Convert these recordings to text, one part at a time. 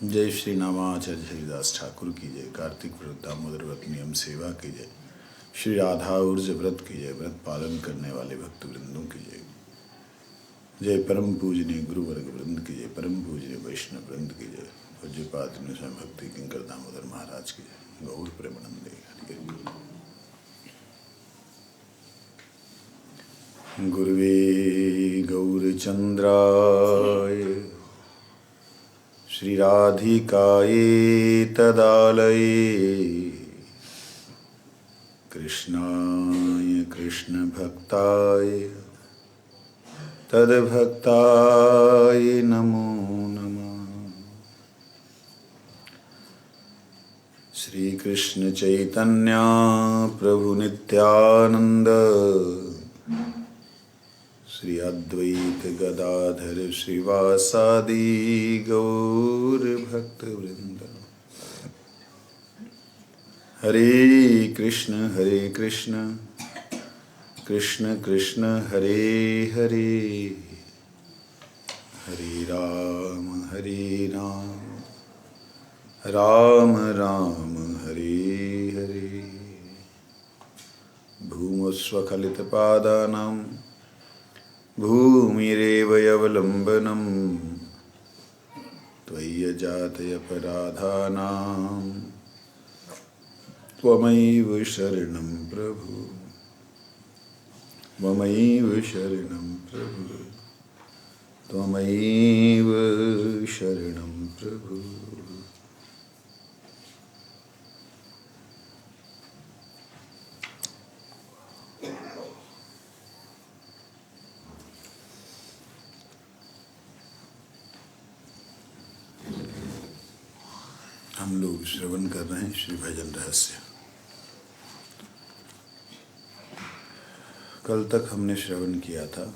जय श्री नामाचार्य हरिदास ठाकुर की जय। कार्तिक व्रत दामोदर व्रत नियम सेवा की जय। श्री राधा ऊर्ज व्रत की जय। व्रत पालन करने वाले भक्त वृंदों की जय। जय परम पूजनीय गुरु वर्ग वृंद की जय। परम पूजनीय वैष्णव वृंद की जय। पूज्यपाद स्वयं भक्ति किंकर दामोदर महाराज की जय। गौर प्रेमानंदे गुरुवे गौरचंद्राय श्री राधिकाये तदालये कृष्णाय कृष्ण भक्ताय तद्भक्ताय नमो नमः। श्री कृष्ण चैतन्य प्रभु नित्यानंद श्री अद्वैत गदाधर श्रीवासादि गौर भक्त वृंद। हरे कृष्ण कृष्ण कृष्ण हरे हरे, हरे राम राम राम हरे हरे। भूमस्वखलितपादानां भूमिरेव अवलम्बनम् त्वय्यजातयपराधानां त्वमैव शरणं प्रभु, त्वमैव शरणं प्रभु, त्वमैव शरणं प्रभु। हम लोग श्रवण कर रहे हैं श्री भजन रहस्य। कल तक हमने श्रवण किया था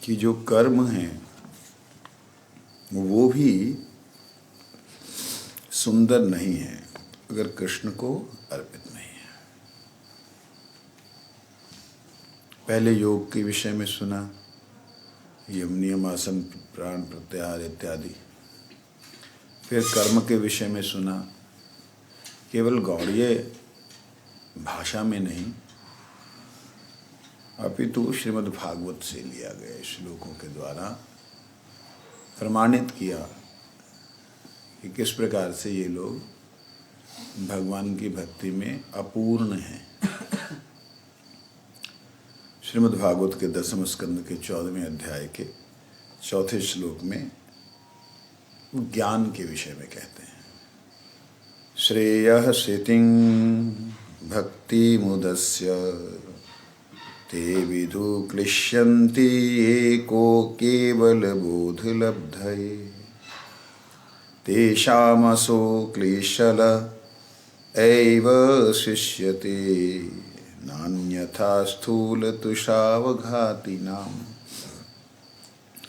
कि जो कर्म हैं वो भी सुंदर नहीं है अगर कृष्ण को अर्पित नहीं है। पहले योग के विषय में सुना, यम नियम आसन प्राण प्रत्याहार इत्यादि। फिर कर्म के विषय में सुना, केवल गौड़ीय भाषा में नहीं अपितु श्रीमद् भागवत से लिया गया श्लोकों के द्वारा प्रमाणित किया कि किस प्रकार से ये लोग भगवान की भक्ति में अपूर्ण हैं। श्रीमद् भागवत के 10वें स्कंद के 14वें अध्याय के 4थे श्लोक में ज्ञान के विषय में कहते हैं, श्रेयः स्थितिं भक्ति मुदस्य ते विदु क्लिश्यन्ति एको केवल बोध लब्धये तेषामसो क्लेशल एव शिष्यते नान्यथा स्थूल तुषावघाती नाम।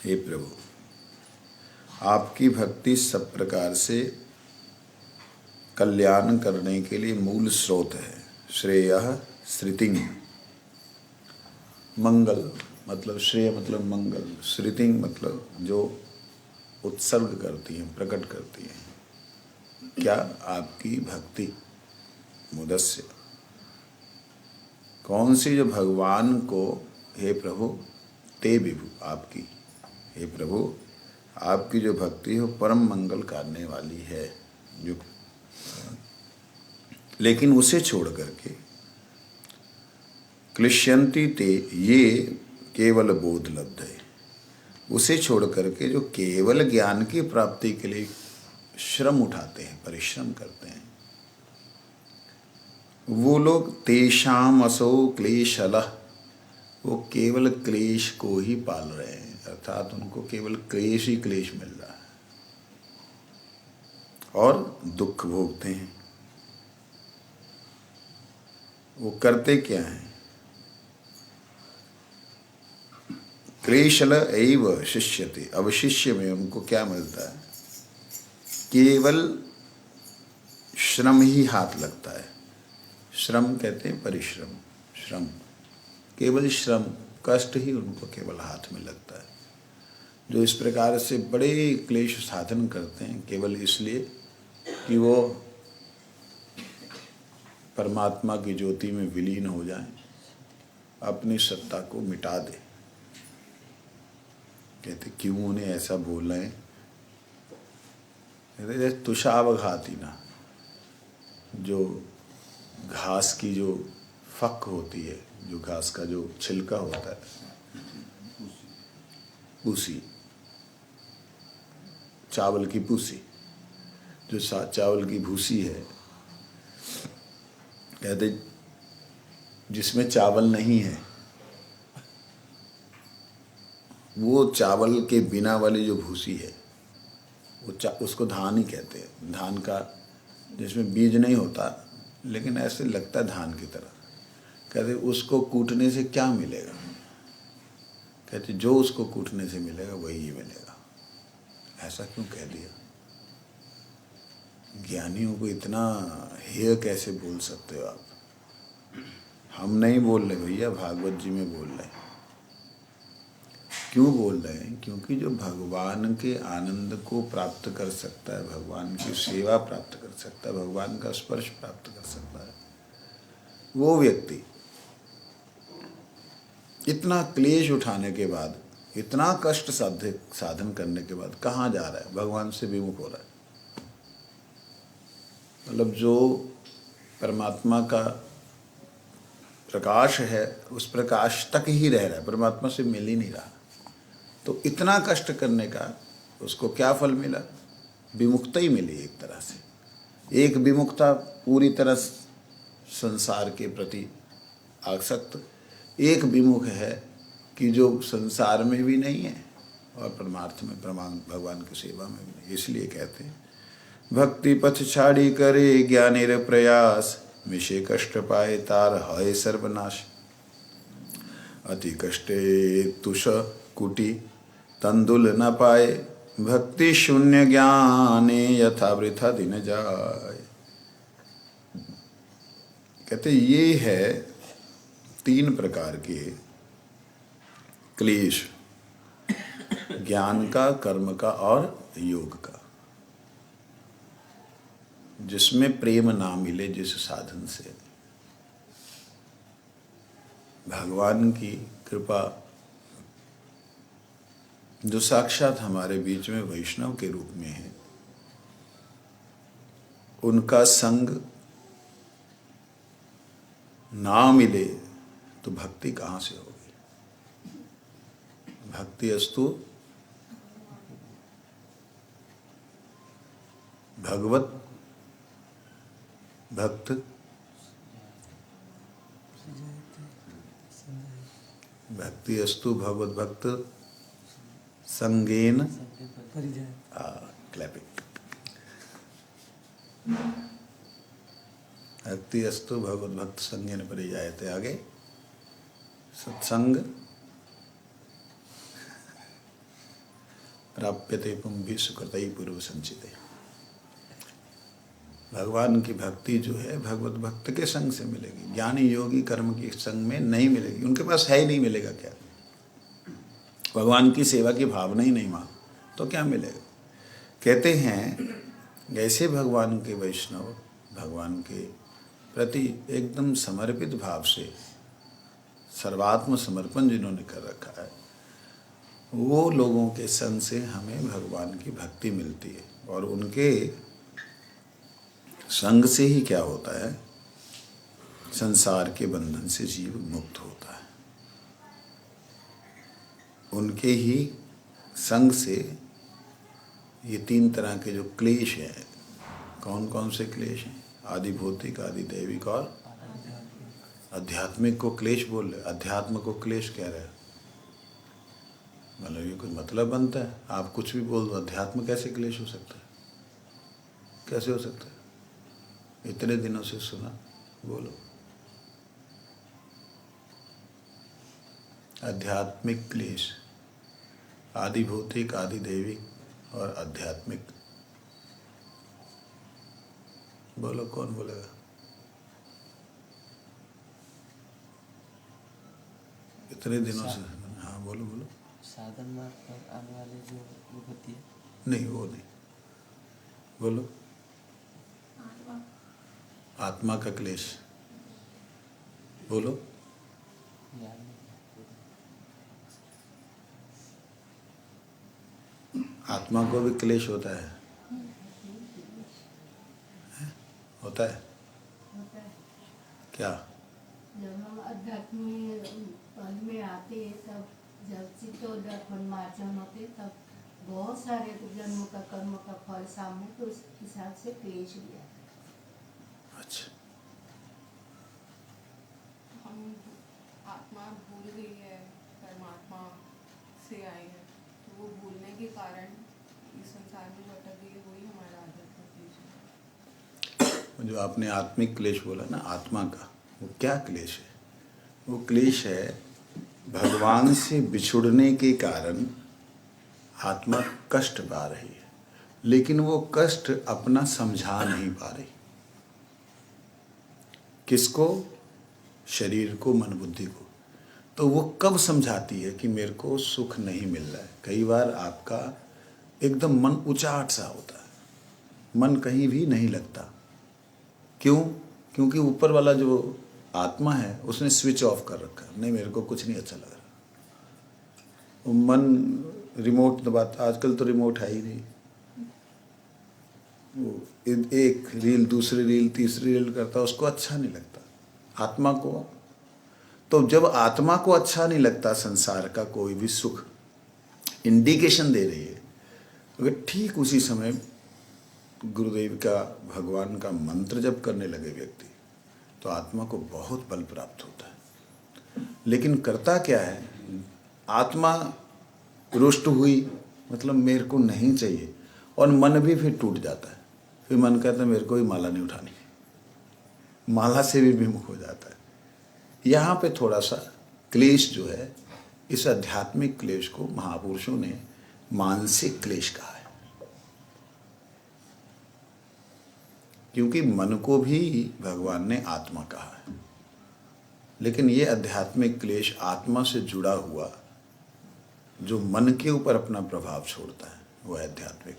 हे प्रभु, आपकी भक्ति सब प्रकार से कल्याण करने के लिए मूल स्रोत है। श्रेयः श्रुतिं, मंगल मतलब श्रेय मतलब मंगल, श्रुतिं मतलब जो उत्सर्ग करती है, प्रकट करती है। क्या? आपकी भक्ति। मुदस्य, कौन सी? जो भगवान को, हे प्रभु, ते विभु, आपकी, हे प्रभु, आपकी जो भक्ति है परम मंगल करने वाली है। जो लेकिन उसे छोड़ करके क्लिश्यन्ति ते, ये केवल बोध लब्ध है, उसे छोड़ करके जो केवल ज्ञान की प्राप्ति के लिए श्रम उठाते हैं, परिश्रम करते हैं, वो लोग तेषाम असो क्लेशलः, वो केवल क्लेश को ही पाल रहे हैं, अर्थात उनको केवल क्लेश ही क्लेश मिल रहा है और दुख भोगते हैं। वो करते क्या हैं? क्लेशल एव शिष्यते, अब शिष्य में उनको क्या मिलता है? केवल श्रम ही हाथ लगता है। श्रम कहते हैं परिश्रम। श्रम, केवल श्रम, कष्ट ही उनको केवल हाथ में लगता है। जो इस प्रकार से बड़े क्लेश साधन करते हैं केवल इसलिए कि वो परमात्मा की ज्योति में विलीन हो जाएं, अपनी सत्ता को मिटा दे। कहते क्यों उन्हें ऐसा बोल रहे हैं? कहते तुषावघाती ना, जो घास की जो फक होती है, जो घास का जो छिलका होता है, भूसी, चावल की भूसी, जो चावल की भूसी है, कहते जिसमें चावल नहीं है, वो चावल के बिना वाली जो भूसी है वो उसको धान ही कहते हैं। धान का जिसमें बीज नहीं होता लेकिन ऐसे लगता है धान की तरह। कहते उसको कूटने से क्या मिलेगा? कहते जो उसको कूटने से मिलेगा वही मिलेगा। ऐसा क्यों कह दिया? ज्ञानियों को इतना हेय कैसे बोल सकते हो आप? हम नहीं बोल रहे भैया, भागवत जी में बोल रहे हैं। क्यों बोल रहे हैं? क्योंकि जो भगवान के आनंद को प्राप्त कर सकता है, भगवान की सेवा प्राप्त कर सकता है, भगवान का स्पर्श प्राप्त कर सकता है, वो व्यक्ति इतना क्लेश उठाने के बाद, इतना कष्ट साधन करने के बाद कहाँ जा रहा है? भगवान से विमुख हो रहा है। मतलब जो परमात्मा का प्रकाश है उस प्रकाश तक ही रह रहा है, परमात्मा से मिल ही नहीं रहा। तो इतना कष्ट करने का उसको क्या फल मिला? विमुक्ता ही मिली एक तरह से। एक विमुक्ता पूरी तरह संसार के प्रति आसक्त, एक विमुख है कि जो संसार में भी नहीं है और परमार्थ में भगवान की सेवा में भी नहीं। इसलिए कहते हैं भक्ति पथ छाड़ी करे ज्ञानेर प्रयास, मिशे कष्ट पाए तार है सर्वनाश। अति कष्टे तुष कुटी तंदुल न पाए, भक्ति शून्य ज्ञाने यथा वृथा दिन जाए। कहते ये है 3 प्रकार के क्लेश, ज्ञान का, कर्म का और योग का, जिसमें प्रेम ना मिले जिस साधन से। भगवान की कृपा जो साक्षात हमारे बीच में वैष्णव के रूप में है, उनका संग ना मिले तो भक्ति कहाँ से होगी? भक्ति अस्तु भगवत भक्त भक्ति अस्तु भगवत भक्त संगेन क्लैपिंग। भक्ति अस्तु भगवत भक्त संगेन परिजायते। आगे सत्संग प्राप्यते पुंभी सुकृतई पूर्व संचिते। भगवान की भक्ति जो है भगवत भक्त के संग से मिलेगी, ज्ञानी योगी कर्म के संग में नहीं मिलेगी। उनके पास है ही नहीं, मिलेगा क्या? भगवान की सेवा की भावना ही नहीं मान तो क्या मिलेगा? कहते हैं ऐसे भगवान के वैष्णव भगवान के प्रति एकदम समर्पित भाव से सर्वात्म समर्पण जिन्होंने कर रखा है, वो लोगों के संग से हमें भगवान की भक्ति मिलती है। और उनके संग से ही क्या होता है? संसार के बंधन से जीव मुक्त होता है। उनके ही संग से ये 3 तरह के जो क्लेश हैं, कौन कौन से क्लेश हैं? आदि भौतिक, आदि दैविक और आध्यात्मिक को क्लेश बोल रहे। अध्यात्म को क्लेश कह रहे हैं। मतलब ये कोई मतलब बनता है? आप कुछ भी बोल दो, अध्यात्म कैसे क्लेश हो सकता है? कैसे हो सकता है? इतने दिनों से सुना, बोलो। आध्यात्मिक क्लेश, आदि भौतिक, आदि दैविक और आध्यात्मिक। बोलो, कौन बोलेगा? इतने दिनों से। हाँ बोलो बोलो। साधन मार्ग पर आने वाले जो विपत्ति है, नहीं वो नहीं, बोलो। आत्मा का क्लेश बोलो। याद नहीं। आत्मा को भी क्लेश होता है, होता है क्या? जब हम आध्यात्मिक पद में आते हैं तब जब चित्तोदर्पण मार्जन होते तब बहुत सारे जन्मों का कर्म का फल सामने, तो उस हिसाब से क्लेश भी आता है। अच्छा, हम आत्मा भूल गई है, परमात्मा से आए हैं, तो वो भूलने के कारण इस संसार में जो अटक गई है वही हमारा आध्यात्मिक क्लेश है। जो आपने आत्मिक क्लेश बोला ना आत्मा का, वो क्या क्लेश है? वो क्लेश है भगवान से बिछुड़ने के कारण आत्मा कष्ट पा रही है, लेकिन वो कष्ट अपना समझा नहीं पा रही। किसको? शरीर को, मन बुद्धि को। तो वो कब समझाती है कि मेरे को सुख नहीं मिल रहा है? कई बार आपका एकदम मन उचाट सा होता है, मन कहीं भी नहीं लगता। क्यों? क्योंकि ऊपर वाला जो आत्मा है उसने स्विच ऑफ कर रखा है। नहीं, मेरे को कुछ नहीं अच्छा लग रहा। वो मन रिमोट दबाता, आजकल तो रिमोट है ही नहीं। वो एक रील दूसरी रील तीसरी रील करता, उसको अच्छा नहीं लगता। आत्मा को, तो जब आत्मा को अच्छा नहीं लगता संसार का कोई भी सुख इंडिकेशन दे रही है, अगर ठीक उसी समय गुरुदेव का, भगवान का मंत्र जब करने लगे व्यक्ति, तो आत्मा को बहुत बल प्राप्त होता है। लेकिन करता क्या है, आत्मा रुष्ट हुई मतलब मेरे को नहीं चाहिए, और मन भी फिर टूट जाता है। फिर मन कहता है मेरे को ही माला नहीं उठानी, माला से भी विमुख हो जाता है। यहाँ पे थोड़ा सा क्लेश जो है, इस आध्यात्मिक क्लेश को महापुरुषों ने मानसिक क्लेश कहा है, क्योंकि मन को भी भगवान ने आत्मा कहा है। लेकिन ये आध्यात्मिक क्लेश आत्मा से जुड़ा हुआ जो मन के ऊपर अपना प्रभाव छोड़ता है, वो है आध्यात्मिक।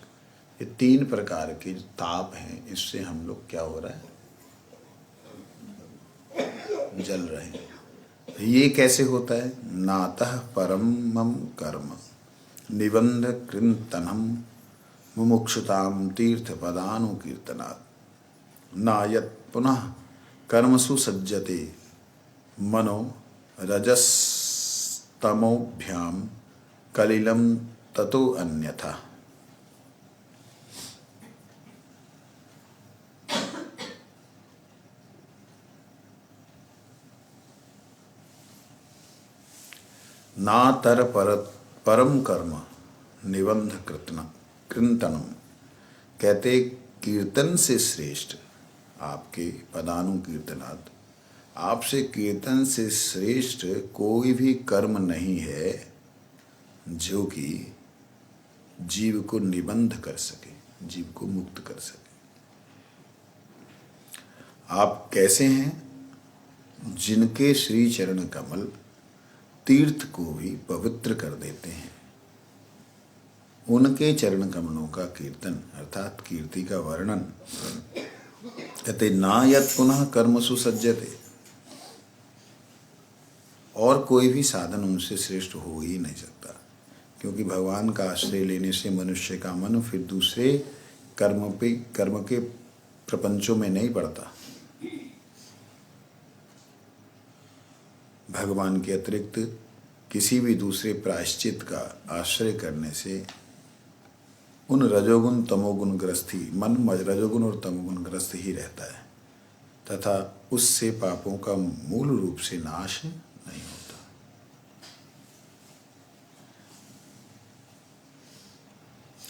ये 3 प्रकार के ताप हैं, इससे हम लोग क्या हो रहा है, जल रहे हैं। ये कैसे होता है? नातः परमं कर्म निबंध कृंतनम मुमुक्षुताम तीर्थ पदानुकीर्तनात् नायत पुनः कर्मसु सज्जते मनो रजस्तमोभ्याम कलिलम ततो अन्यथा। नातर परम कर्म निबंध कृंतनम, कहते कीर्तन से श्रेष्ठ आपके पदानुकीर्तनात्, आपसे कीर्तन से श्रेष्ठ कोई भी कर्म नहीं है जो कि जीव को निबंध कर सके, जीव को मुक्त कर सके। आप कैसे हैं? जिनके श्री चरण कमल तीर्थ को भी पवित्र कर देते हैं, उनके चरण कमलों का कीर्तन अर्थात कीर्ति का वर्णन, कहते ना यत पुनः कर्मसु सज्जते, और कोई भी साधन उनसे श्रेष्ठ हो ही नहीं सकता। क्योंकि भगवान का आश्रय लेने से मनुष्य का मन फिर दूसरे कर्म के प्रपंचों में नहीं पड़ता। भगवान के अतिरिक्त किसी भी दूसरे प्रायश्चित का आश्रय करने से उन रजोगुण तमोगुण ग्रस्त ही मन रजोगुण और तमोगुण ग्रस्त ही रहता है, तथा उससे पापों का मूल रूप से नाश नहीं होता।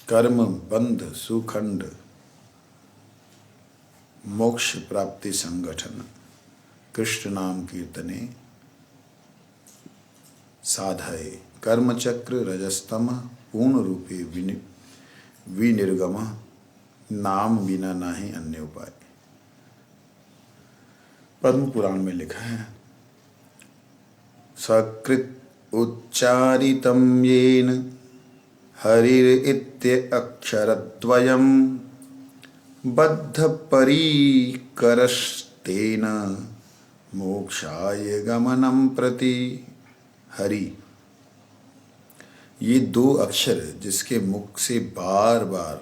कर्म बंध सुखंड मोक्ष प्राप्ति संगठन कृष्ण नाम कीर्तने साधये कर्मचक्र रजस्तम पूर्ण रूपे विनिर्गम नाम बिना नाही अन्य उपाय। पद्म पुराण में लिखा है, सकृत् उच्चारितं येन हरिरित्य अक्षरद्वयम् बद्धपरीकरस्तेन मोक्षाय गमनं प्रति। हरि, ये दो अक्षर जिसके मुख से बार बार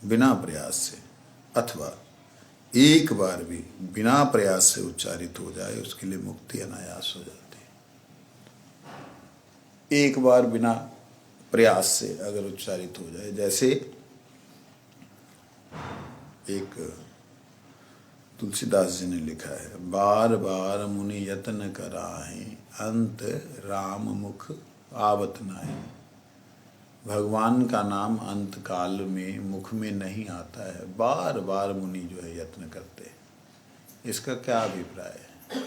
बिना प्रयास से अथवा एक बार भी बिना प्रयास से उच्चारित हो जाए उसके लिए मुक्ति अनायास हो जाती है। एक बार बिना प्रयास से अगर उच्चारित हो जाए, जैसे एक तुलसीदास जी ने लिखा है, बार बार मुनि यत्न कराहे अंत राम मुख आवत नाहि। भगवान का नाम अंत काल में मुख में नहीं आता है, बार बार मुनि जो है यत्न करते हैं। इसका क्या अभिप्राय है?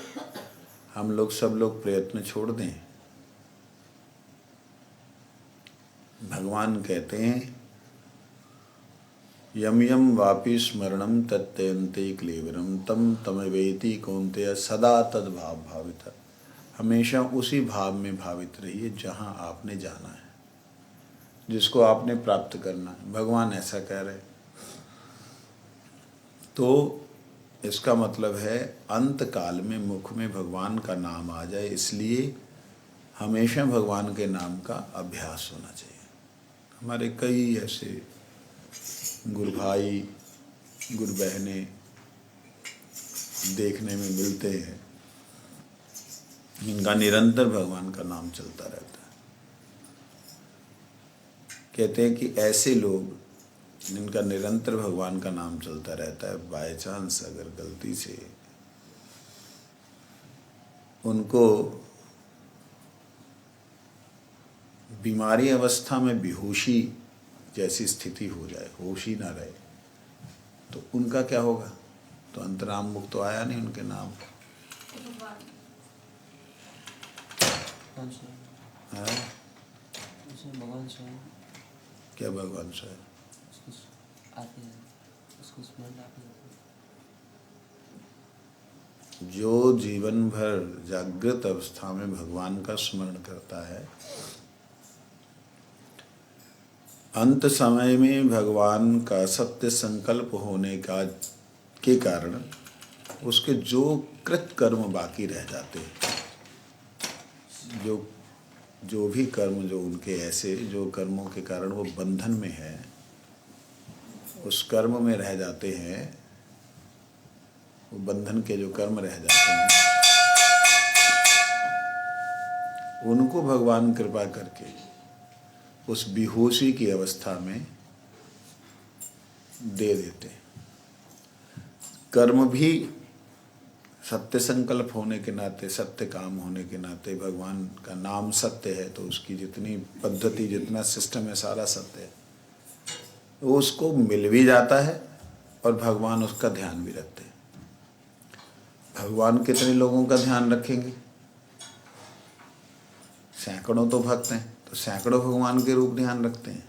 हम लोग सब लोग प्रयत्न छोड़ दें? भगवान कहते हैं यम यम वापि स्मरणम तत्यन्ते क्लेवरम तम तमवेति कौन्तेय सदा तद भाव भावित। हमेशा उसी भाव में भावित रहिए जहाँ आपने जाना है, जिसको आपने प्राप्त करना है। भगवान ऐसा कह रहे। तो इसका मतलब है अंत काल में मुख में भगवान का नाम आ जाए, इसलिए हमेशा भगवान के नाम का अभ्यास होना चाहिए। हमारे कई ऐसे गुरु भाई गुरु बहनें देखने में मिलते हैं, इनका निरंतर भगवान का नाम चलता रहता है। कहते हैं कि ऐसे लोग जिनका निरंतर भगवान का नाम चलता रहता है, बाय चांस अगर गलती से उनको बीमारी अवस्था में बेहोशी जैसी स्थिति हो जाए, होश ही ना रहे, तो उनका क्या होगा? तो अंतराम मुक्त तो आया नहीं उनके नाम। हाँ? भगवान स्वयं क्या भगवान स्वयं? आते हैं, उसको स्मरण आते हैं। जो जीवन भर जागृत अवस्था में भगवान का स्मरण करता है, अंत समय में भगवान का सत्य संकल्प होने का के कारण उसके जो कृत कर्म बाकी रह जाते हैं, जो भी कर्म जो उनके ऐसे जो कर्मों के कारण वो बंधन में है, उस कर्म में रह जाते हैं, वो बंधन के जो कर्म रह जाते हैं, उनको भगवान कृपा करके उस बेहोशी की अवस्था में दे देते हैं। कर्म भी सत्य संकल्प होने के नाते, सत्य काम होने के नाते, भगवान का नाम सत्य है तो उसकी जितनी पद्धति, जितना सिस्टम है, सारा सत्य है। वो उसको मिल भी जाता है और भगवान उसका ध्यान भी रखते हैं। भगवान कितने लोगों का ध्यान रखेंगे? सैकड़ों तो भक्त हैं, तो सैकड़ों भगवान के रूप ध्यान रखते हैं।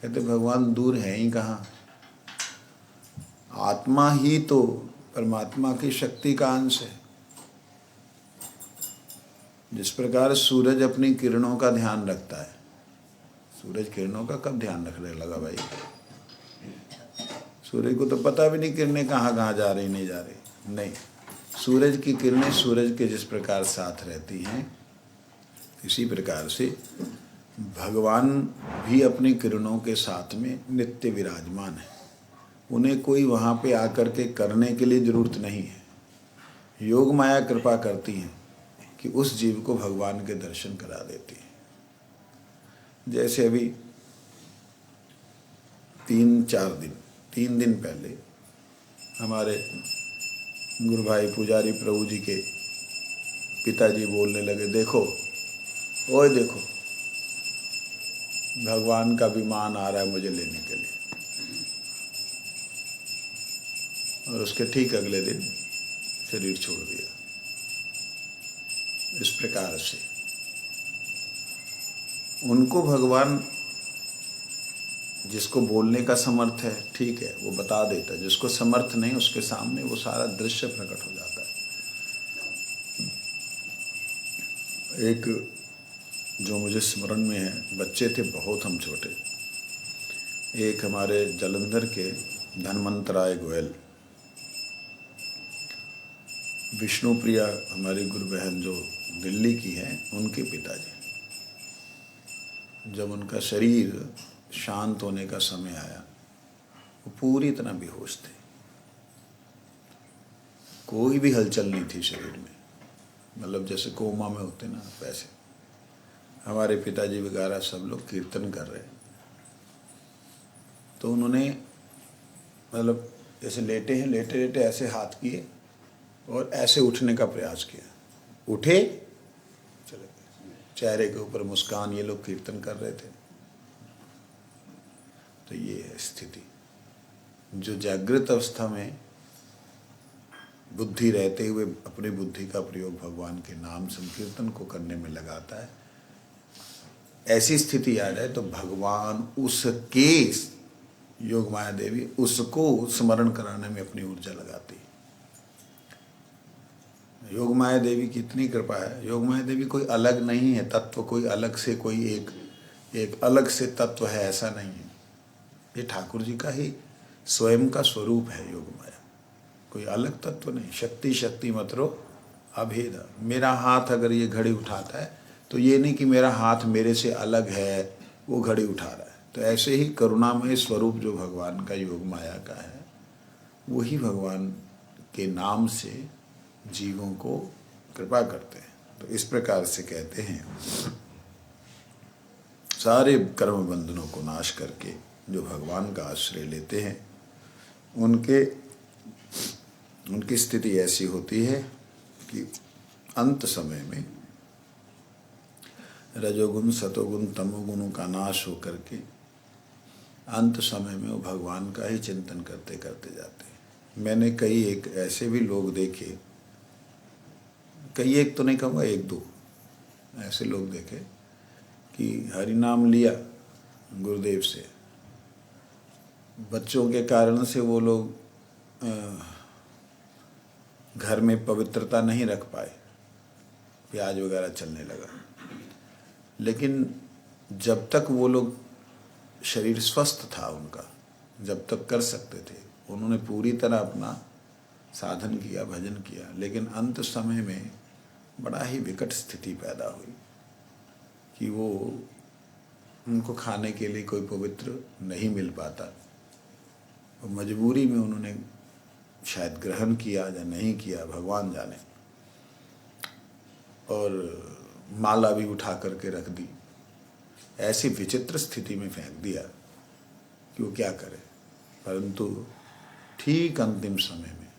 कहते भगवान दूर है ही कहाँ, आत्मा ही तो परमात्मा की शक्ति का अंश है। जिस प्रकार सूरज अपनी किरणों का ध्यान रखता है, सूरज किरणों का कब ध्यान रखने लगा भाई? सूरज को तो पता भी नहीं किरणें कहाँ कहाँ जा रही, नहीं जा रही। नहीं, सूरज की किरणें सूरज के जिस प्रकार साथ रहती हैं, इसी प्रकार से भगवान भी अपनी किरणों के साथ में नित्य विराजमान है। उन्हें कोई वहाँ पे आकर के करने के लिए जरूरत नहीं है। योग माया कृपा करती है कि उस जीव को भगवान के दर्शन करा देती है। जैसे अभी 3 दिन पहले हमारे गुरु भाई पुजारी प्रभु जी के पिताजी बोलने लगे, देखो ओए देखो, भगवान का विमान आ रहा है मुझे लेने के लिए। और उसके ठीक अगले दिन शरीर छोड़ दिया। इस प्रकार से उनको भगवान, जिसको बोलने का समर्थ है ठीक है वो बता देता है, जिसको समर्थ नहीं उसके सामने वो सारा दृश्य प्रकट हो जाता है। एक जो मुझे स्मरण में है, बच्चे थे बहुत हम छोटे, एक हमारे जालंधर के धनवंतराय गोयल, विष्णुप्रिया हमारी गुरु बहन जो दिल्ली की हैं, उनके पिताजी, जब उनका शरीर शांत होने का समय आया, वो पूरी तरह बेहोश थे, कोई भी हलचल नहीं थी शरीर में, मतलब जैसे कोमा में होते ना वैसे। हमारे पिताजी वगैरह सब लोग कीर्तन कर रहे, तो उन्होंने मतलब जैसे लेटे हैं, लेटे लेटे ऐसे हाथ किए और ऐसे उठने का प्रयास किया, उठे, चले गए, चेहरे के ऊपर मुस्कान, ये लोग कीर्तन कर रहे थे। तो ये है स्थिति, जो जागृत अवस्था में बुद्धि रहते हुए अपनी बुद्धि का प्रयोग भगवान के नाम संकीर्तन को करने में लगाता है, ऐसी स्थिति आ जाए तो भगवान उसके, योग माया देवी उसको स्मरण कराने में अपनी ऊर्जा लगाती है। योग माया देवी की इतनी कृपा है, योग माया देवी कोई अलग नहीं है तत्व, कोई अलग से कोई एक अलग से तत्व है, ऐसा नहीं है। ये ठाकुर जी का ही स्वयं का स्वरूप है योग माया, कोई अलग तत्व नहीं। शक्ति शक्ति मत रो अभेद। मेरा हाथ अगर ये घड़ी उठाता है तो ये नहीं कि मेरा हाथ मेरे से अलग है, वो घड़ी उठा रहा है। तो ऐसे ही करुणामय स्वरूप जो भगवान का योग माया का है, वही भगवान के नाम से जीवों को कृपा करते हैं। तो इस प्रकार से कहते हैं, सारे कर्म बंधनों को नाश करके जो भगवान का आश्रय लेते हैं, उनकी स्थिति ऐसी होती है कि अंत समय में रजोगुण सतोगुण तमोगुणों का नाश होकर के अंत समय में वो भगवान का ही चिंतन करते करते जाते हैं। मैंने कई एक ऐसे भी लोग देखे, कई एक तो नहीं कहूँगा, एक दो ऐसे लोग देखे कि हरि नाम लिया गुरुदेव से, बच्चों के कारण से वो लोग घर में पवित्रता नहीं रख पाए, प्याज वगैरह चलने लगा। लेकिन जब तक वो लोग, शरीर स्वस्थ था उनका, जब तक कर सकते थे, उन्होंने पूरी तरह अपना साधन किया, भजन किया। लेकिन अंत समय में बड़ा ही विकट स्थिति पैदा हुई कि वो, उनको खाने के लिए कोई पवित्र नहीं मिल पाता। और मजबूरी में उन्होंने शायद ग्रहण किया या नहीं किया, भगवान जाने, और माला भी उठा करके रख दी। ऐसी विचित्र स्थिति में फेंक दिया कि वो क्या करे। परंतु ठीक अंतिम समय में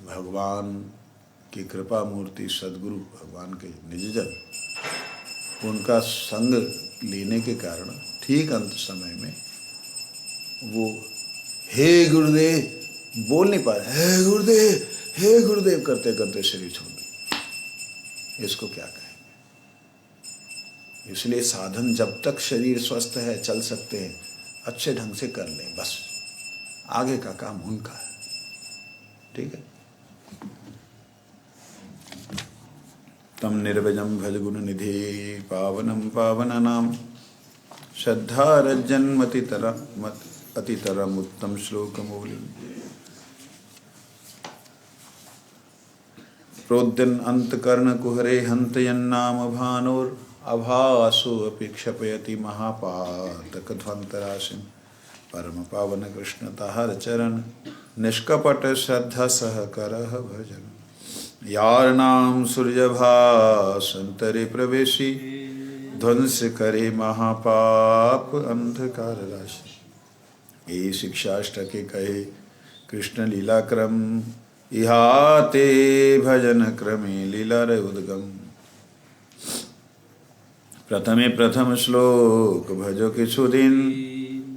भगवान की कृपा मूर्ति सद्गुरु भगवान के निजजन, उनका संग लेने के कारण ठीक अंत समय में वो हे गुरुदेव बोल नहीं पा रहे, हे गुरुदेव करते करते शरीर छोड़ दिया। इसको क्या कहेंगे? इसलिए साधन जब तक शरीर स्वस्थ है, चल सकते हैं, अच्छे ढंग से कर लें, बस आगे का काम उनका है। ठीक है। तम निर्वजम भज गुण निधि पावनम पावनानाम श्रद्धा रज्जन्मतितरम अतितरम उत्तम श्लोकमूलि प्रोद्यन अंतकर्ण कुहरे हंतयन्नाम भानोर अभासो अपि क्षपयति महापातक ध्वंतराशिम परम पावन कृष्ण ताहर चरण निष्कपट श्रद्धा सह करह भजन यार नाम सूर्यभासंतरे प्रवेशी ध्वंस करे महापाप अंधकार राशि। ये शिक्षाष्टके कहे कृष्ण लीला क्रम इहाते भजन क्रमे लीला उद्गम। प्रथमे प्रथम श्लोक भजो किछुदिन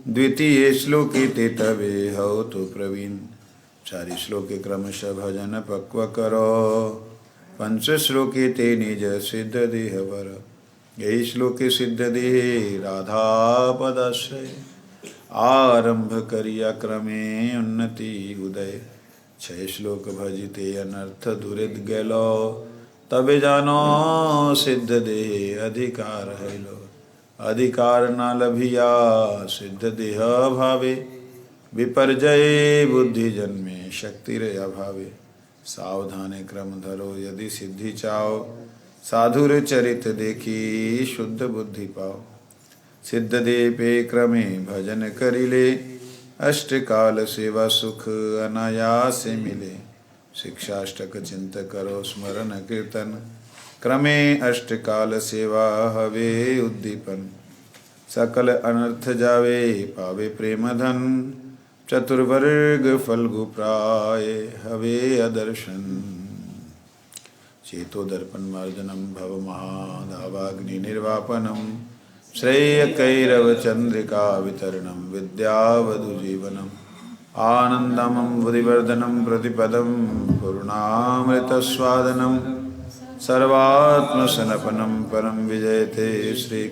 द्वितीय श्लोके ते तवे हौ तो प्रवीण। चारि श्लोके क्रमशः भजन पक्व करो पंच श्लोके ते निज सिद्ध देह वर। यही श्लोके सिद्ध देह राधा पदाश्रय आरंभ करिया क्रमे उन्नति उदय। 6 श्लोक भजिते अनर्थ दुरित गैलो तबे जानो सिद्ध देह अधिकार है लो। अधिकार न लभिया सिद्ध देह भावे, विपर्जय बुद्धि जन्मे शक्ति रे अभावे। सावधाने क्रम धरो यदि सिद्धि चाओ, साधुर चरित देखी शुद्ध बुद्धि पाओ। सिद्ध दे पे क्रमे भजन करिले, अष्टकाल सेवा सुख अनायास मिले। शिक्षाष्टक चिंत करो स्मरण कीर्तन, क्रमे अष्टकाल सेवा हवे उद्दीपन। सकल अनर्थ जावे पावे प्रेम धन, चतुर्वर्ग फल्गु प्राय हवे अदर्शन। चेतो दर्पण मार्जनम भव महाधावाग्नि निर्वापनम, श्रेय कैरव चंद्रिका वितरणम विद्यावधु जीवनम। आनंदमं बुद्धिवर्धनं प्रतिपदं पूर्णामृतस्वादनं, सर्वात्मसनपनं परं विजयते श्री